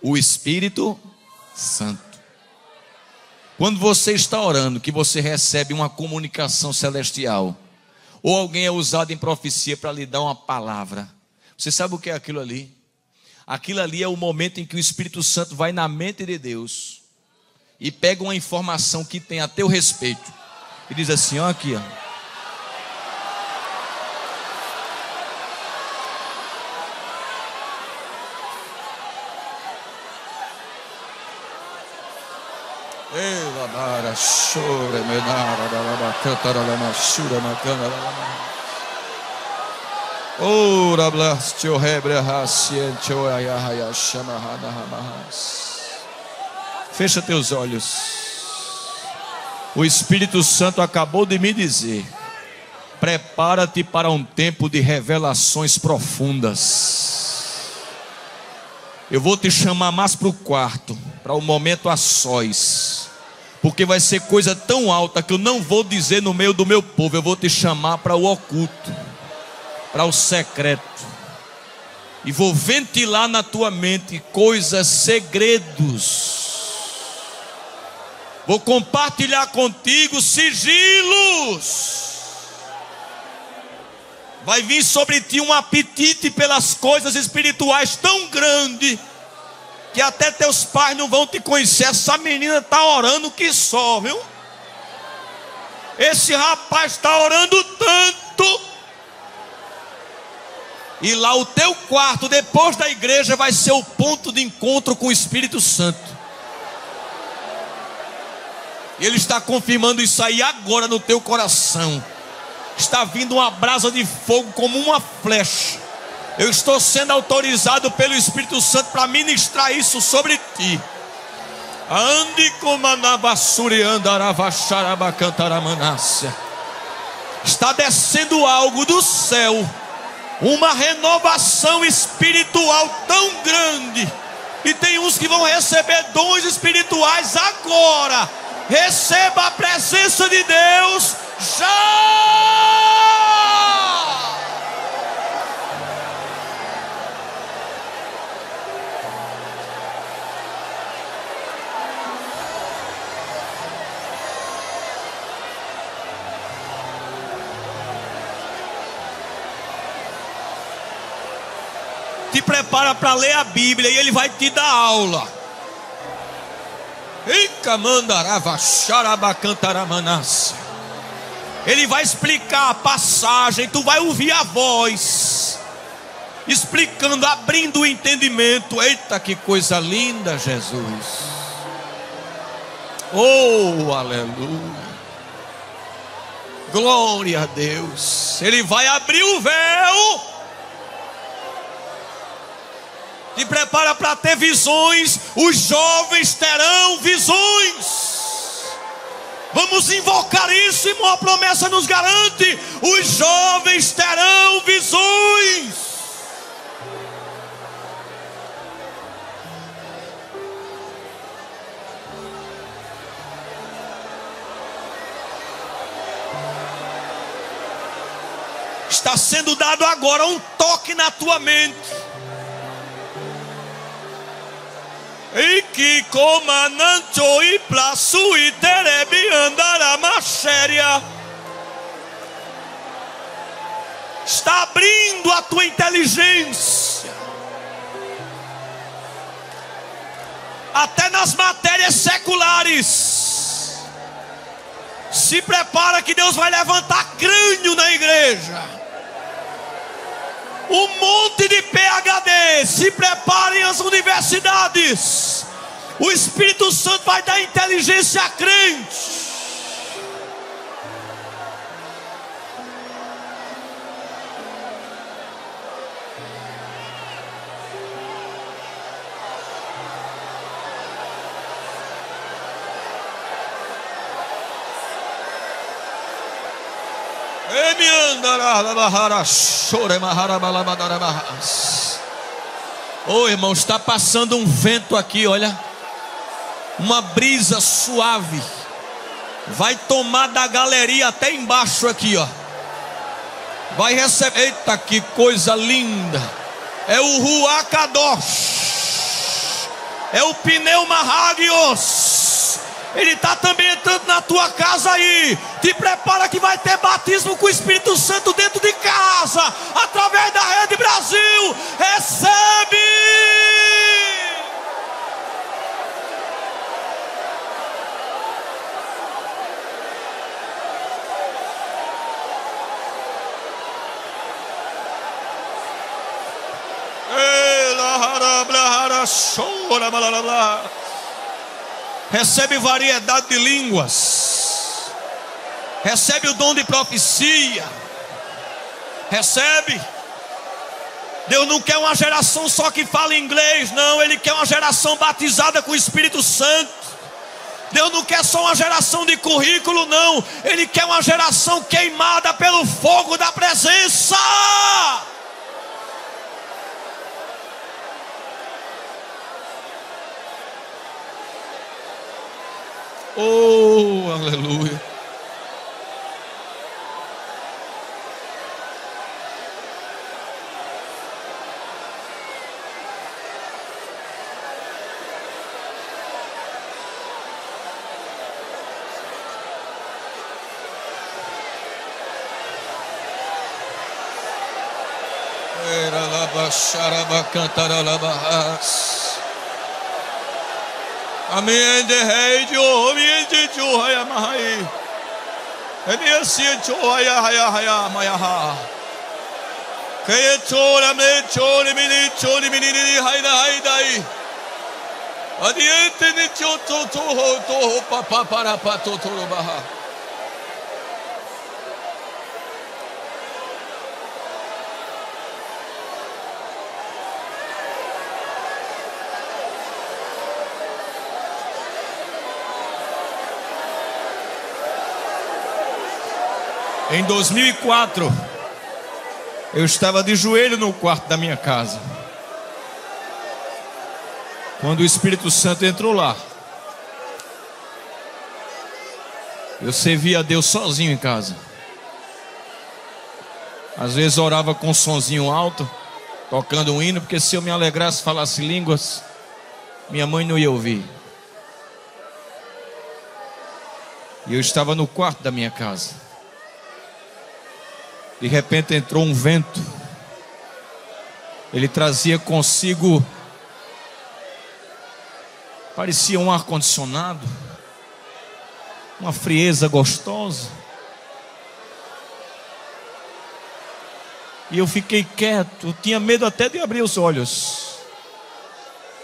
o Espírito Santo. Quando você está orando, que você recebe uma comunicação celestial, ou alguém é usado em profecia para lhe dar uma palavra, você sabe o que é aquilo ali? Aquilo ali é o momento em que o Espírito Santo vai na mente de Deus e pega uma informação que tem a teu respeito e diz assim: ó, aqui, ó. Fecha teus olhos. O Espírito Santo acabou de me dizer: prepara-te para um tempo de revelações profundas. Eu vou te chamar mais para o quarto, para o momento a sós, porque vai ser coisa tão alta que eu não vou dizer no meio do meu povo. Eu vou te chamar para o oculto, para o secreto, e vou ventilar na tua mente coisas, segredos. Vou compartilhar contigo sigilos. Vai vir sobre ti um apetite pelas coisas espirituais tão grande que até teus pais não vão te conhecer. Essa menina está orando que só, viu? Esse rapaz está orando tanto. E lá o teu quarto, depois da igreja, vai ser o ponto de encontro com o Espírito Santo. E Ele está confirmando isso aí agora no teu coração. Está vindo uma brasa de fogo como uma flecha. Eu estou sendo autorizado pelo Espírito Santo para ministrar isso sobre ti. Ande como está descendo algo do céu, uma renovação espiritual tão grande. E tem uns que vão receber dons espirituais agora. Receba a presença de Deus já. Te prepara para ler a Bíblia e Ele vai te dar aula. Ele vai explicar a passagem, tu vai ouvir a voz explicando, abrindo o entendimento. Eita, que coisa linda, Jesus. Oh, aleluia. Glória a Deus. Ele vai abrir o véu. Te prepara para ter visões. Os jovens terão visões. Vamos invocar isso, irmão. A promessa nos garante: os jovens terão visões. Está sendo dado agora um toque na tua mente. E que comandante e plaço e terebe andará machéria. Está abrindo a tua inteligência. Até nas matérias seculares. Se prepara que Deus vai levantar crânio na igreja. Um monte de PhD. Se preparem as universidades. O Espírito Santo vai dar inteligência a crente. Oh, irmão, está passando um vento aqui, olha. uma brisa suave vai tomar da galeria até embaixo aqui, ó. Vai receber, eita, que coisa linda. É o Ruach Kadosh, é o Pneuma Hagios. Ele está também entrando na tua casa aí. Te prepara que vai ter batismo com o Espírito Santo dentro de casa, através da Rede Brasil. Recebe! Recebe variedade de línguas. Recebe o dom de profecia. Recebe. Deus não quer uma geração só que fala inglês, não. Ele quer uma geração batizada com o Espírito Santo. Deus não quer só uma geração de currículo, não. Ele quer uma geração queimada pelo fogo da presença. Oh, aleluia. Era la basharaba cantara la bahas. Amém de rei de homem de joia mahai. Ele se joia haya haya mayaha. Que chora me chore mini haida haidai. Adiante ni choto to papa para pato toro baha. Em 2004, eu estava de joelho no quarto da minha casa, quando o Espírito Santo entrou lá. Eu servia a Deus sozinho em casa. Às vezes orava com um sonzinho alto, tocando um hino, porque se eu me alegrasse e falasse línguas, minha mãe não ia ouvir. E eu estava no quarto da minha casa. De repente entrou um vento. Ele trazia consigo, parecia um ar-condicionado, uma frieza gostosa. E eu fiquei quieto, eu tinha medo até de abrir os olhos.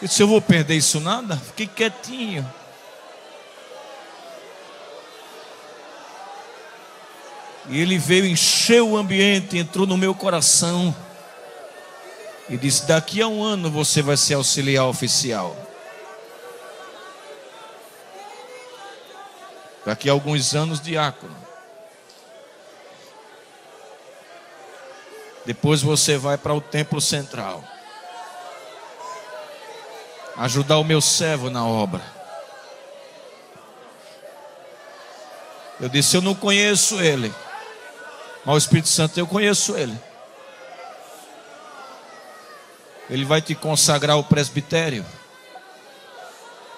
Eu disse, eu vou perder isso nada? Fiquei quietinho. E ele veio, encheu o ambiente, entrou no meu coração e disse, daqui a um ano você vai ser auxiliar oficial. Daqui a alguns anos, diácono. Depois você vai para o templo central, ajudar o meu servo na obra. Eu disse, eu não conheço ele, mas o Espírito Santo, eu conheço ele. Ele vai te consagrar ao presbitério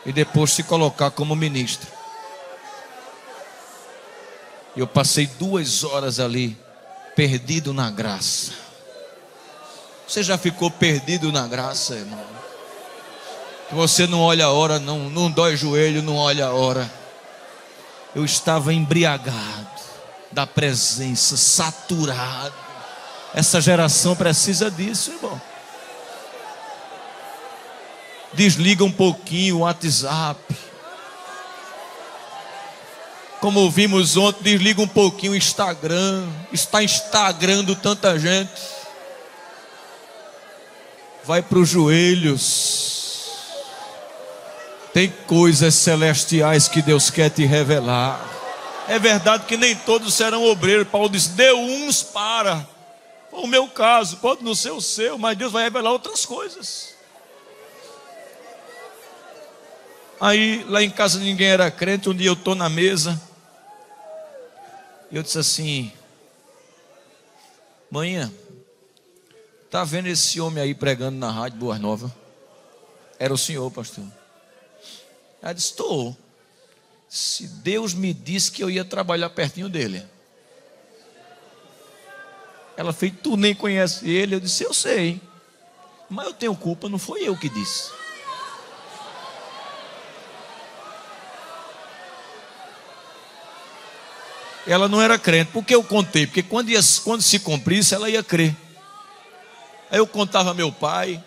e depois te colocar como ministro. E eu passei 2 horas ali, perdido na graça. Você já ficou perdido na graça, irmão? Que você não olha a hora, não dói joelho, não olha a hora. Eu estava embriagado da presença, saturado. Essa geração precisa disso, irmão. Desliga um pouquinho o WhatsApp. Como ouvimos ontem, desliga um pouquinho o Instagram. Está instagrando tanta gente. Vai para os joelhos. Tem coisas celestiais que Deus quer te revelar. É verdade que nem todos serão obreiros. Paulo diz, deu uns para. O meu caso, pode não ser o seu, mas Deus vai revelar outras coisas. Aí lá em casa ninguém era crente. Um dia eu estou na mesa e eu disse assim: manhã, tá vendo esse homem aí pregando na rádio Boas Novas? Era o senhor, pastor. Ela disse: estou. Se Deus me disse que eu ia trabalhar pertinho dele. Ela fez: tu nem conhece ele? Eu disse: eu sei, mas eu tenho culpa, não foi eu que disse. Ela não era crente. Por que eu contei? Porque quando se cumprisse, ela ia crer. Aí eu contava a meu pai.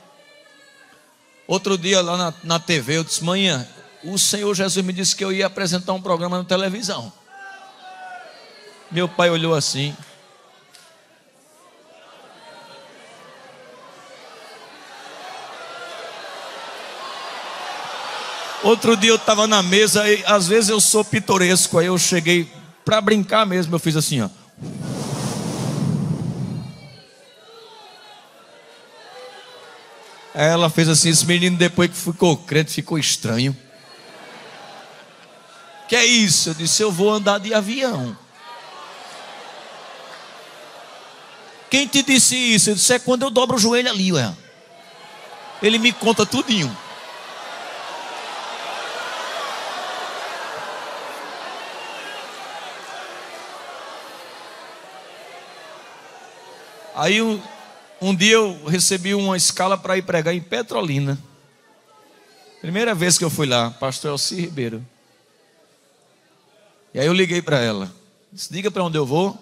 Outro dia lá na TV eu disse: manhã, o Senhor Jesus me disse que eu ia apresentar um programa na televisão. Meu pai olhou assim. Outro dia eu estava na mesa e às vezes eu sou pitoresco. Aí eu cheguei para brincar mesmo, eu fiz assim, ó. Aí ela fez assim: esse menino depois que ficou crente ficou estranho. Que é isso? Eu disse: eu vou andar de avião. Quem te disse isso? Eu disse: é quando eu dobro o joelho ali, ué. Ele me conta tudinho. Aí um dia eu recebi uma escala para ir pregar em Petrolina. Primeira vez que eu fui lá, pastor Elci Ribeiro. E aí eu liguei para ela. Disse: diga para onde eu vou.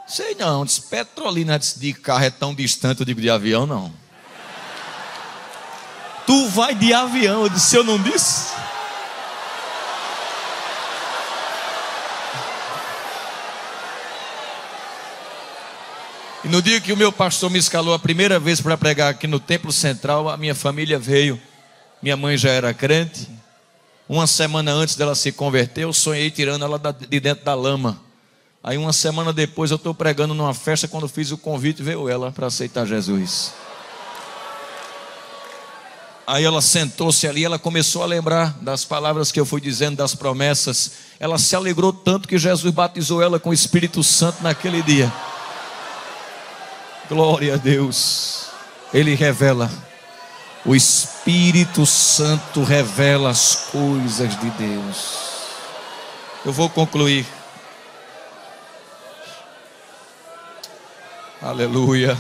Sei não. Disse: Petrolina. Disse: de carro é tão distante. Eu digo: de avião não. Tu vai de avião. Eu disse: eu não disse. E no dia que o meu pastor me escalou a primeira vez para pregar aqui no Templo Central, a minha família veio. Minha mãe já era crente. Uma semana antes dela se converter, eu sonhei tirando ela de dentro da lama. Aí uma semana depois eu estou pregando numa festa. Quando fiz o convite, veio ela para aceitar Jesus. Aí ela sentou-se ali, ela começou a lembrar das palavras que eu fui dizendo, das promessas. Ela se alegrou tanto que Jesus batizou ela com o Espírito Santo naquele dia. Glória a Deus. Ele revela. O Espírito Santo revela as coisas de Deus. Eu vou concluir. Aleluia.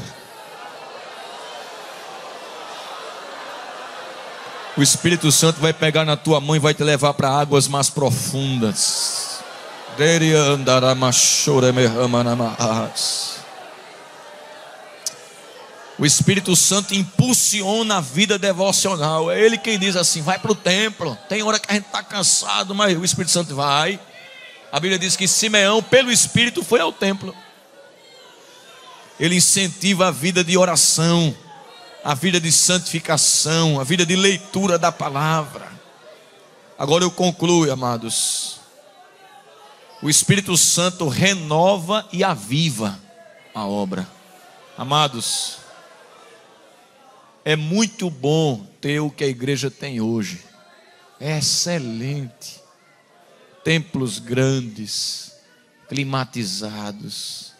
O Espírito Santo vai pegar na tua mão e vai te levar para águas mais profundas. O Espírito Santo impulsiona a vida devocional. É Ele quem diz assim: vai para o templo. Tem hora que a gente está cansado, mas o Espírito Santo vai. A Bíblia diz que Simeão, pelo Espírito, foi ao templo. Ele incentiva a vida de oração, a vida de santificação, a vida de leitura da palavra. Agora eu concluo, amados. O Espírito Santo renova e aviva a obra. Amados, é muito bom ter o que a igreja tem hoje. É excelente. Templos grandes, climatizados,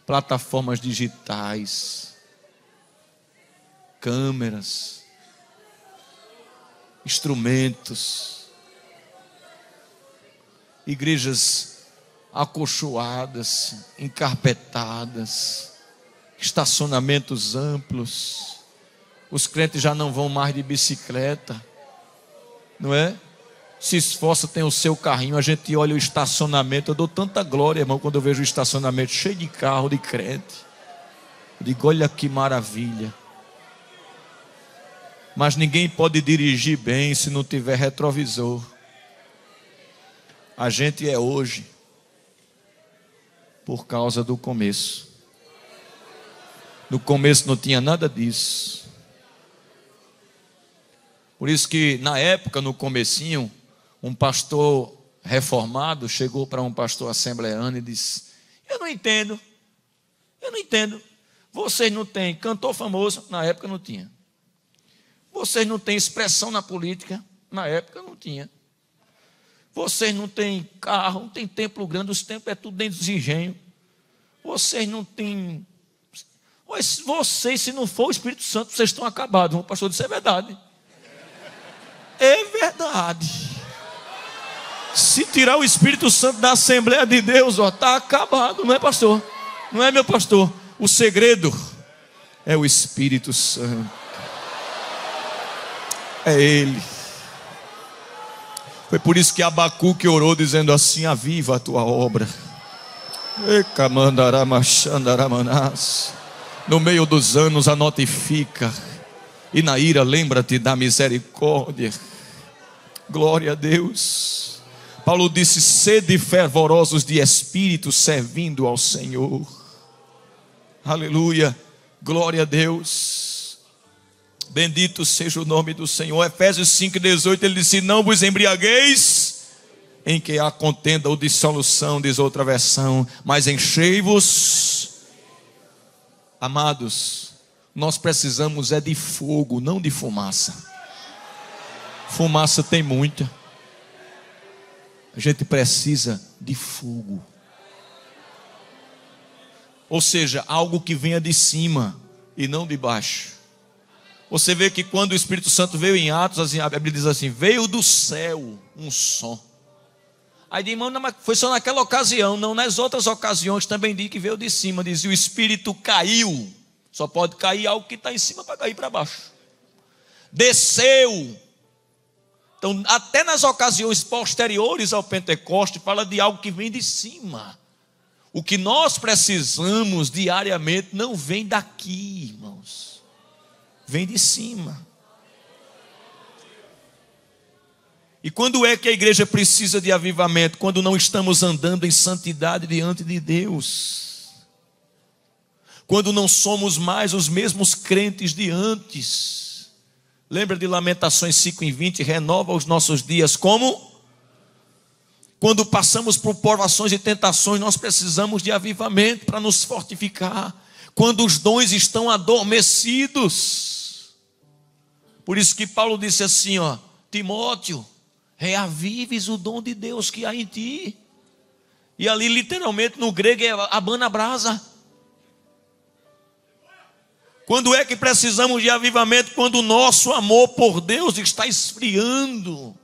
plataformas digitais, câmeras, instrumentos, igrejas acolchoadas, encarpetadas, estacionamentos amplos. Os crentes já não vão mais de bicicleta, não é? Se esforça, tem o seu carrinho. A gente olha o estacionamento. Eu dou tanta glória, irmão, quando eu vejo o estacionamento cheio de carro de crente. Eu digo: olha que maravilha. Mas ninguém pode dirigir bem se não tiver retrovisor. A gente é hoje por causa do começo. No começo não tinha nada disso. Por isso que na época, no comecinho, um pastor reformado chegou para um pastor assembleano e disse: eu não entendo. Vocês não têm cantor famoso, na época não tinha. Vocês não têm expressão na política, Na época não tinha. Vocês não têm carro, não tem templo grande, os templos é tudo dentro dos engenhos. Vocês não têm... Vocês, se não for o Espírito Santo, vocês estão acabados. O pastor disse, é verdade. É verdade. Se tirar o Espírito Santo da Assembleia de Deus, está acabado, não é, pastor? Não é, meu pastor? O segredo é o Espírito Santo. É Ele. Foi por isso que Abacuque orou dizendo assim: aviva a tua obra. No meio dos anos a notifica, e na ira lembra-te da misericórdia. Glória a Deus. Paulo disse: sede fervorosos de espírito, servindo ao Senhor. Aleluia, glória a Deus. Bendito seja o nome do Senhor. Efésios 5,18, ele disse: não vos embriagueis em que há contenda ou dissolução, diz outra versão, mas enchei-vos. Amados, nós precisamos é de fogo, não de fumaça. Fumaça tem muita. A gente precisa de fogo. Ou seja, algo que venha de cima e não de baixo. Você vê que quando o Espírito Santo veio em Atos, assim, a Bíblia diz assim: veio do céu um som. Aí diz, irmão, foi só naquela ocasião, não nas outras ocasiões também diz que veio de cima. Diz, o Espírito caiu. Só pode cair algo que está em cima para cair para baixo. Desceu. Então, até nas ocasiões posteriores ao Pentecoste, fala de algo que vem de cima. O que nós precisamos diariamente não vem daqui, irmãos. Vem de cima. E quando é que a igreja precisa de avivamento? Quando não estamos andando em santidade diante de Deus. Quando não somos mais os mesmos crentes de antes. Lembra de Lamentações 5:20? Renova os nossos dias como? Quando passamos por provações e tentações, nós precisamos de avivamento para nos fortificar. Quando os dons estão adormecidos. Por isso que Paulo disse assim, ó: Timóteo, reavives o dom de Deus que há em ti. E ali literalmente no grego é abana brasa. Quando é que precisamos de avivamento? Quando o nosso amor por Deus está esfriando.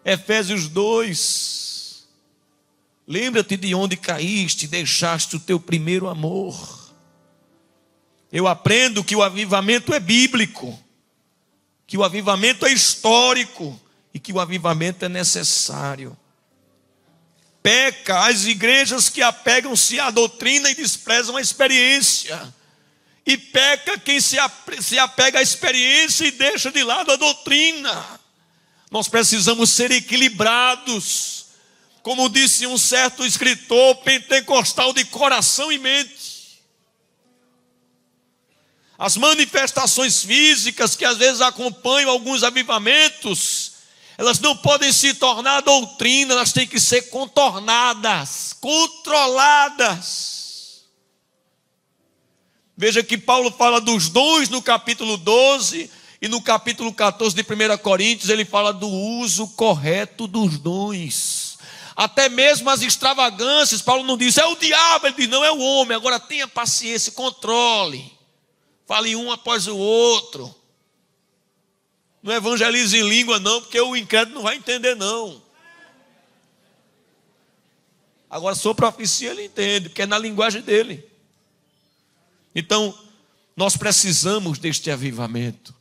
Efésios 2. Lembra-te de onde caíste, deixaste o teu primeiro amor. Eu aprendo que o avivamento é bíblico, que o avivamento é histórico e que o avivamento é necessário. Peca as igrejas que apegam-se à doutrina e desprezam a experiência. E peca quem se apega à experiência e deixa de lado a doutrina. Nós precisamos ser equilibrados. Como disse um certo escritor pentecostal de coração e mente. As manifestações físicas que às vezes acompanham alguns avivamentos, elas não podem se tornar doutrina, elas têm que ser contornadas, controladas. Veja que Paulo fala dos dons no capítulo 12 e no capítulo 14 de 1 Coríntios ele fala do uso correto dos dons. Até mesmo as extravagâncias, Paulo não diz, é o diabo, ele diz, não, é o homem. Agora tenha paciência, controle. Fale um após o outro. Não evangelize em língua não, porque o incrédulo não vai entender não. Agora, sua profecia ele entende, porque é na linguagem dele. Então, nós precisamos deste avivamento.